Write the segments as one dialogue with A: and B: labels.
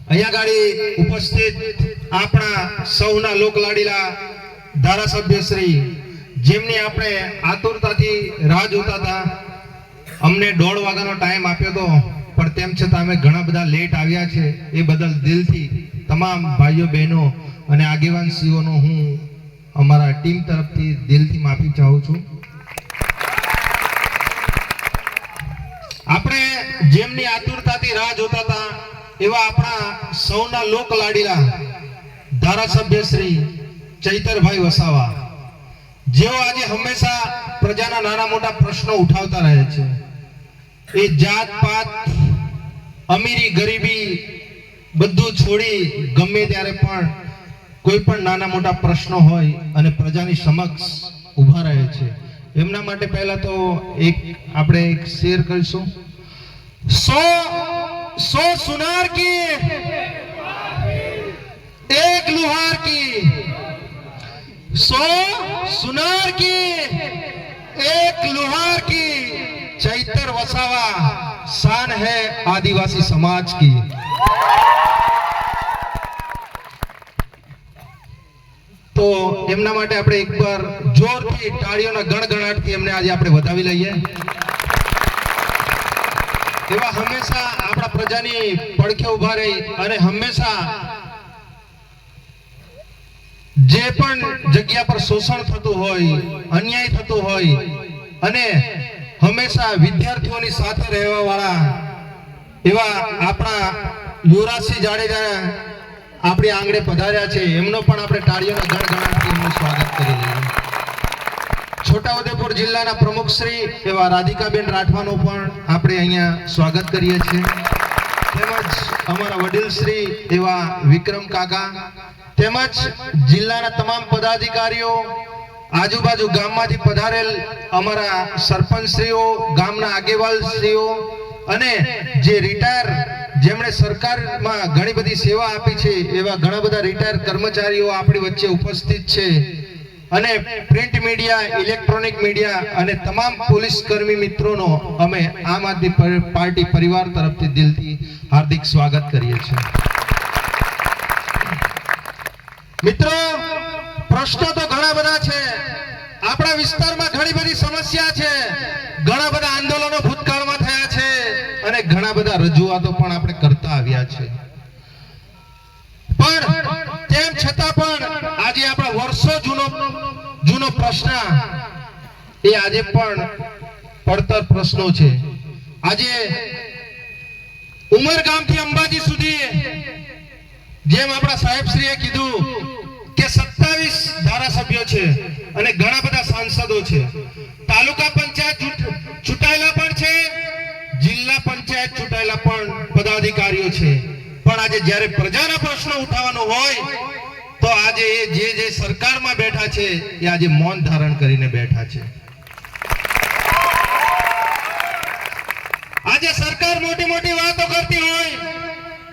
A: અહીંયા ગાડી ઉપસ્થિત આપણા સૌના લોકલાડીલા ધારાસભ્ય શ્રી, જેમની આપણે આતુરતાથી રાહ જોતા હતા. અમને 1:30 વાગ્યાનો ટાઈમ આપ્યો હતો, પણ તેમ છતાં અમે ઘણા બધા લેટ આવ્યા છે. એ બદલ દિલથી તમામ ભાઈઓ બહેનો અને આગેવાનશ્રીઓનો હું અમારા ટીમ તરફથી દિલથી માફી ચાહું છું. આપણે જેમની આતુરતાથી રાહ જોતા હતા એવા આપણા સૌના લોક લાડીલા ધારાસભ્ય શ્રી ચૈતરભાઈ વસાવા, જેઓ આજે હંમેશા પ્રજાના નાના મોટા પ્રશ્નો ઉઠાવતા રહે છે. એ જાત પાત, અમીરી ગરીબી બધું છોડી ગમે ત્યારે પણ કોઈ પણ નાના મોટા પ્રશ્નો હોય અને પ્રજાની સમક્ષ ઊભા રહે છે. એમના માટે પહેલા તો આપણે એક શેર કરીશું. સો સુનાર કી એક લુહાર કી, 100 सुनार की एक लोहार की, चैतर वसावा शान है आदिवासी समाज की. તો એમના માટે આપણે એકવાર જોરથી તાળીઓના ગણગણાટથી એમને આજે આપણે વધાવી લઈએ. એવા હંમેશા આપણા પ્રજાની પડખે ઉભા રહી અને હંમેશા જે પણ જગ્યા પર શોષણ થતું હોય, અન્યાય થતું હોય અને હંમેશા વિદ્યાર્થીઓની સાથે રહેવા વાળા એવા આપણા યુવરાજસિંહ જાડેજા આપણી આંગણે પધાર્યા છે. એમનો પણ આપણે તાળીઓના ગણગણાટથી એમનું સ્વાગત કરી લઈએ. છોટાઉદેપુર જિલ્લાના પ્રમુખ શ્રી એવા રાધિકાબેન રાઠવાનું પણ આપણે અહીંયા સ્વાગત કરીએ છીએ. તેમજ અમારા વડીલ શ્રી એવા વિક્રમ કાકા, તેમજ જિલ્લાના તમામ પદાધિકારીઓ, આજુબાજુ ગામમાંથી પધારેલ અમારા સરપંચશ્રીઓ, ગામના આગેવાનશ્રીઓ અને જે રિટાયર, જેમણે સરકારમાં ઘણી બધી સેવા આપી છે એવા ઘણા બધા રિટાયર કર્મચારીઓ આપણી વચ્ચે ઉપસ્થિત છે. અને પ્રિન્ટ મીડિયા, ઇલેક્ટ્રોનિક મીડિયા અને તમામ પોલીસ કર્મી મિત્રોનો અમે આમ આદમી પાર્ટી પરિવાર તરફથી દિલથી હાર્દિક સ્વાગત કરીએ છીએ. મિત્રો, પ્રશ્નો તો ઘણા બધા છે. આપણા વિસ્તારમાં ઘણી બધી સમસ્યા છે. ઘણા બધા આંદોલનો ભૂતકાળમાં થયા છે અને ઘણા બધા રજૂઆતો પણ આપણે કરતા આવ્યા છે. પણ તેમ છતાં પણ આજે આપણા વર્ષો જૂનો પ્રશ્ન એ આજે પણ પડતર પ્રશ્નો છે. આજે ઉમરગામથી અંબાજી સુધી, જેમ આપણા સાહેબશ્રીએ કીધું કે 27 ધારાસભ્યો છે અને ઘણા બધા સાંસદો છે. તાલુકા પંચાયત ચૂંટાયેલા પણ છે, જિલ્લા પંચાયત ચૂંટાયેલા પણ પદાધિકારીઓ છે. પણ આજે જ્યારે પ્રજાના પ્રશ્નો ઉઠાવવાનો હોય તો આજે જે સરકારમાં બેઠા છે એ આજે મૌન ધારણ કરીને બેઠા છે. આજે સરકાર મોટી મોટી વાતો કરતી હોય,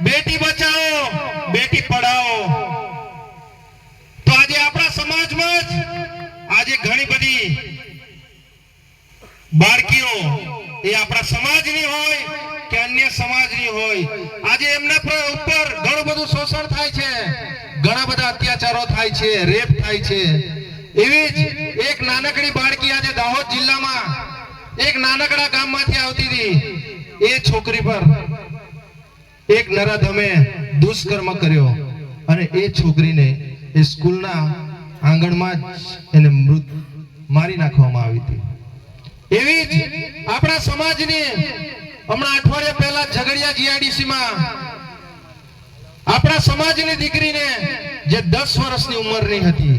A: બેટી બચાવો, બેટી પઢાઓ, તો આજે આપણા સમાજમાં જ આજે ઘણી બધી બાળકીઓ એ આપણા સમાજની હોય કે અન્ય સમાજની હોય, આજે એમના ઉપર ઘણું બધું શોષણ થાય છે, ઘણા બધા અત્યાચારો થાય છે, રેપ થાય છે. એવી જ એક નાનકડી બાળકી આજે દાહોદ જિલ્લામાં એક નાનકડા ગામમાંથી આવતી હતી. એ છોકરી પર એક નરાધમે દુષ્કર્મ કર્યો અને એ છોકરીને એ સ્કૂલના આંગણમાં જ એને મૃત મારી નાખવામાં આવી હતી. એવી જ આપણા સમાજની હમણાં અઠવાડિયા પહેલા ઝઘડિયા જીઆઈડીસીમાં આપણા સમાજની દીકરીને જે 10 વર્ષની ઉંમરની હતી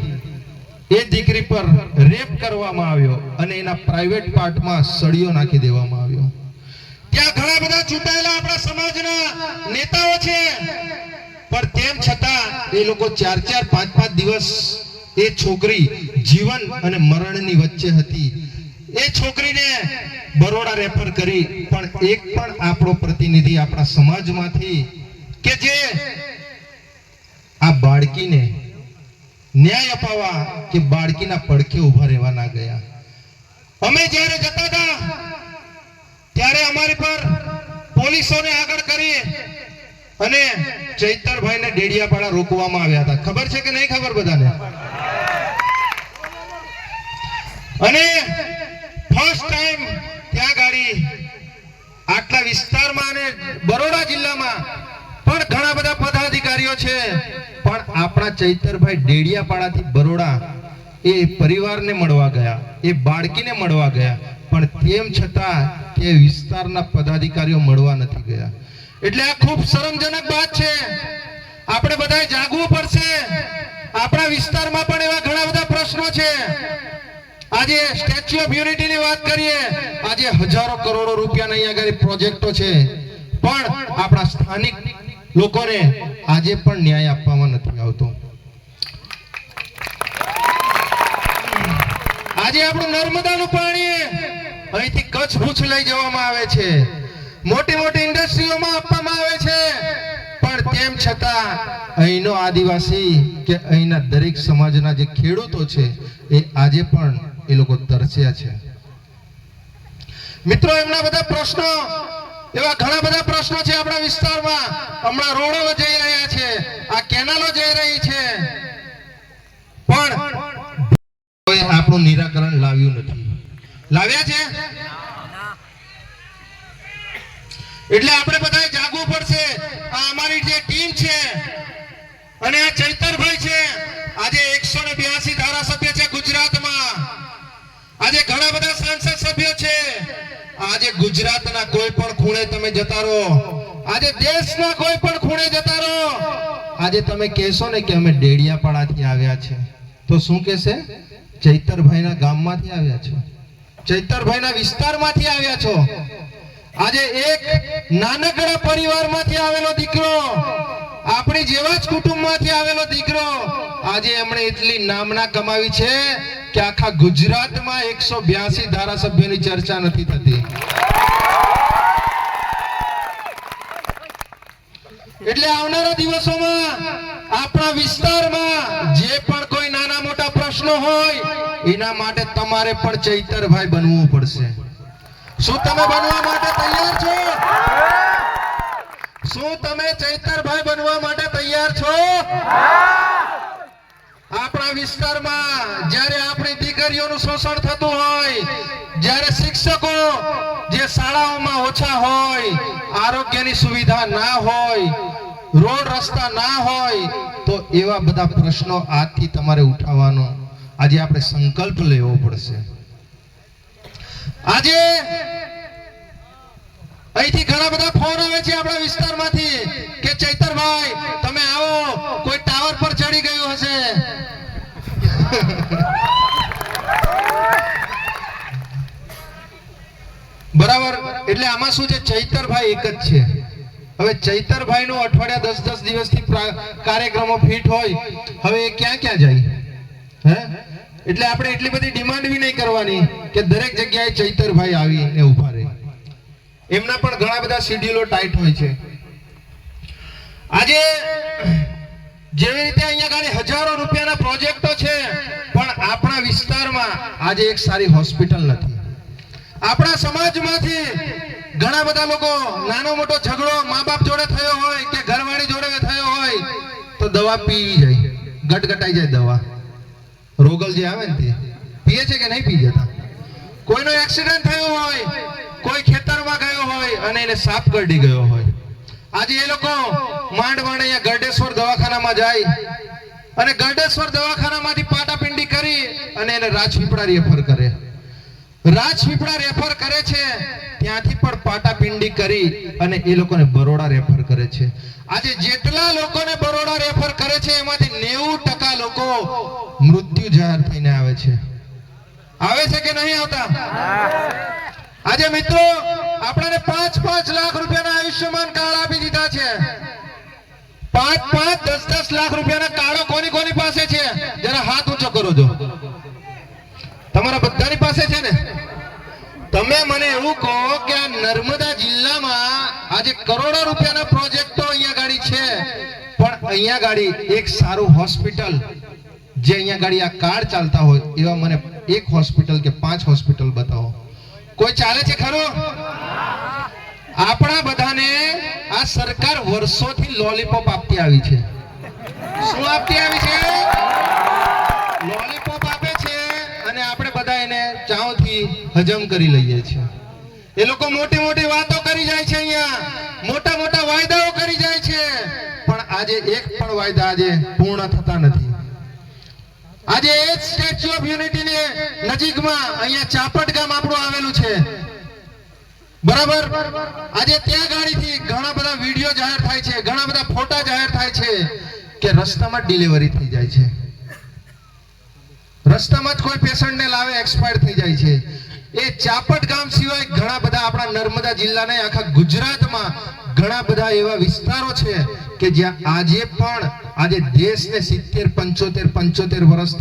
A: એ દીકરી પર રેપ કરવામાં આવ્યો અને એના પ્રાઇવેટ પાર્ટમાં સળિયો નાખી દેવામાં આવ્યો. ત્યાં ઘણા બધા ચૂંટાયેલા આપણા સમાજના નેતાઓ છે, પણ તેમ છતાં એ લોકો 4-4, 5-5 દિવસ એ છોકરી જીવન અને મરણની વચ્ચે હતી. એ છોકરીને બરોડા રેફર કરી, પણ એક પણ આપણો પ્રતિનિધિ આપણા સમાજમાંથી કે જે આ બાળકીને ન્યાય અપાવવા કે બાળકીના પડખે ઉભા રહેવા ના ગયા. અમે જ્યારે જતા હતા ત્યારે અમારી પર પોલીસોને આગળ કરી અને ચૈતરભાઈને ડેડિયાપાડા રોકવામાં આવ્યા હતા. ખબર છે કે નહીં ખબર બધાને? અને ફર્સ્ટ ટાઈમ ત્યાં ગાડી આટલા વિસ્તારમાં અને બરોડા જિલ્લામાં પણ ઘણા બધા પદાધિકારીઓ છે, પણ આપણા ચૈતરભાઈ ડેડિયાપાડાથી બરોડા એ પરિવારને મળવા ગયા, એ બાળકીને મળવા ગયા, પણ તેમ છતાં તે વિસ્તારના પદાધિકારીઓ મળવા નથી ગયા. એટલે આ ખૂબ શરમજનક વાત છે. આપણે બધાએ જાગવું પડશે. આપણા વિસ્તારમાં પણ એવા ઘણા બધા પ્રશ્નો છે. આજે સ્ટેચ્યુ ઓફ યુનિટી ની વાત કરીએ, આજે હજારો કરોડો રૂપિયાના અહીંયા આગળ પ્રોજેક્ટો છે, પણ આપણા સ્થાનિક લોકોને આજે પણ ન્યાય આપવામાં નથી આવતો. આજે આપણું નર્મદાનું પાણી અહીંથી કચ્છ ભુજ લઈ જવામાં આવે છે, મોટી મોટી ઇન્ડસ્ટ્રીઓમાં આપવામાં આવે છે, પણ તેમ છતાં અહીંનો આદિવાસી કે અહીંના દરેક સમાજના જે ખેડૂતો છે એ આજે પણ એ લોકો તરસ્યા છે. મિત્રો, એમના બધા પ્રશ્નો, એવા ઘણા બધા પ્રશ્નો છે આપણા વિસ્તારમાં. હમણાં રોડો જઈ રહ્યા છે, આ કેનાલો જઈ રહી છે, પણ આપણું નિરાકરણ લાવ્યું નથી. લાવ્યા છે? એટલે આપણે બધાએ જાગવું પડશે. આ અમારી જે ટીમ છે અને આ ચૈતરભાઈ છે, આજે 182 ધારાસભ્ય છે ગુજરાતમાં, આજે ઘણા બધા સાંસદ સભ્યો છે. આજે ગુજરાતના કોઈ પણ ખૂણે તમે જતા રહો, આજે દેશના કોઈ પણ ખૂણે જતા રહો, આજે તમે કહેશો ને કે અમે ડેડિયાપાડાથી આવ્યા છે, તો શું કહેશે? ચૈતરભાઈના ગામમાંથી આવ્યા છો, ચૈતરભાઈના વિસ્તારમાંથી આવ્યા છો. આજે એક નાનકડા પરિવારમાંથી આવેલો દીકરો, આપણી જેવા જ કુટુંબમાંથી આવેલો દીકરો, આજે એમણે એટલી નામના કમાવી છે કે આખા ગુજરાતમાં 182 ધારાસભ્યોની ચર્ચા નથી થતી. એટલે આવનારા દિવસોમાં આપણા વિસ્તારમાં જે પણ કોઈ નાના મોટા પ્રશ્નો હોય, એના માટે તમારે પણ ચૈતરભાઈ બનવું પડશે. શું તમે બનવા માટે તૈયાર છો? શું તમે ચૈતરભાઈ બનવા માટે તૈયાર છો? આપણા વિસ્તારમાં જ્યારે આપણી દીકરીઓનું શોષણ થતું હોય, જ્યારે શિક્ષકો જે શાળાઓમાં ઓછા હોય, આરોગ્યની સુવિધા ના હોય, રોડ રસ્તા ના હોય, તો એવા બધા પ્રશ્નો આજથી તમારે ઉઠાવવાનો આજે આપણે સંકલ્પ લેવો પડશે. આજે અહીંથી ઘણા બધા ફોન આવે છે આપણા વિસ્તારમાંથી કે ચૈતરભાઈ તમે આવો, કોઈ ટાવર પર ચડી ગયું હશે. બરાબર. એટલે આમાં શું છે, ચૈતરભાઈ એક જ છે. હવે ચૈતરભાઈ નું અઠવાડિયા 10-10 દિવસથી કાર્યક્રમો ફિટ હોય, હવે એ ક્યાં ક્યાં જાય? હે? એટલે આપણે એટલી બધી ડિમાન્ડ બી નહીં કરવાની કે દરેક જગ્યાએ ચૈતરભાઈ આવીને ઉભા રહે. એમના પણ ઘણા બધા શેડ્યુલો ટાઈટ હોય છે. આજે જેવી રીતે અહીંયા ગાડી હજારો રૂપિયાના પ્રોજેક્ટો છે, પણ આપણા વિસ્તારમાં આજે એક સારી હોસ્પિટલ નથી. આપણા સમાજમાંથી ઘણા બધા લોકો નાનો મોટો ઝઘડો મા બાપ જોડે થયો હોય કે ઘરવાળી જોડે થયો હોય તો દવા પીવી જાય, ગટગટાઈ જાય દવા. રોગલ જે આવે ને તે પીએ છે કે નહીં પી જતા? કોઈનો એક્સિડન્ટ થયો હોય, કોઈ ખેતરમાં ગયો હોય અને એને સાપ કરડી ગયો હોય, આજે એ લોકો માંડ અહીંયા ગરડેશ્વર દવાખાનામાં જાય અને ગરડેશ્વર દવાખાનામાંથી પાટાપિંડી કરી અને એને રાજપીપળા રેફર કરે. રાજપીપળા રેફર કરે છે, ત્યાંથી પણ પાટાપિંડી કરી અને એ લોકોને બરોડા રેફર કરે છે. આજે જેટલા લોકોને બરોડા રેફર કરે છે એમાંથી 90% લોકો મૃત્યુ જાહેર થઈને આવે છે. આવે છે કે નહીં આવતા? આજે મિત્રો આપણને 5-5 લાખ રૂપિયાના આયુષ્યમાન કાર્ડ આપી દીધા છે. 5-5, 10-10 લાખ રૂપિયાના કાર્ડો કોની કોની પાસે છે? જરા હાથ ઊંચો કરો. જો તમારા બધાની પાસે છે ને? તમે મને એવું કહો કે આ નર્મદા જિલ્લામાં આજે કરોડો રૂપિયાના પ્રોજેક્ટો અહીંયા ગાડી છે, પણ અહીંયા ગાડી એક સારું હોસ્પિટલ જે અહીંયા ગાડી આ કાર્ડ ચાલતા હોય એવા મને એક હોસ્પિટલ કે 5 હોસ્પિટલ બતાવો. કોઈ ચાલે છે ખરો? આપણા બધાને આ સરકાર વર્ષોથી લોલીપોપ આપતી આવી છે. શું આપતી આવી છે? લોલીપોપ આપે છે અને આપણે બધા એને ચાવથી હજમ કરી લઈએ છીએ. એ લોકો મોટી મોટી વાતો કરી જાય છે, અહીંયા મોટા મોટા વાયદાઓ કરી જાય છે, પણ આજે એક પણ વાયદા આજે પૂર્ણ થતા નથી. આજે એ સ્ટેચ્યુ ઓફ યુનિટી ની નજીકમાં અહીંયા ચાપટ ગામ આપણું આવેલું છે, બરાબર. આજે ત્યાં ગાડીથી ઘણા બધા વિડીયો જાહેર થાય છે, ઘણા બધા ફોટા જાહેર થાય છે કે રસ્તામાં ડિલિવરી થઈ જાય છે, રસ્તામાં જ કોઈ પેશન્ટને લાવે એક્સપાયર થઈ જાય છે. એ ચાપટ ગામ સિવાય ઘણા બધા આપણા નર્મદા જિલ્લાના આખા ગુજરાતમાં ઘણા બધા એવા વિસ્તારો છે કે જ્યાં આજે પણ આજે દેશને 70 75 વર્ષ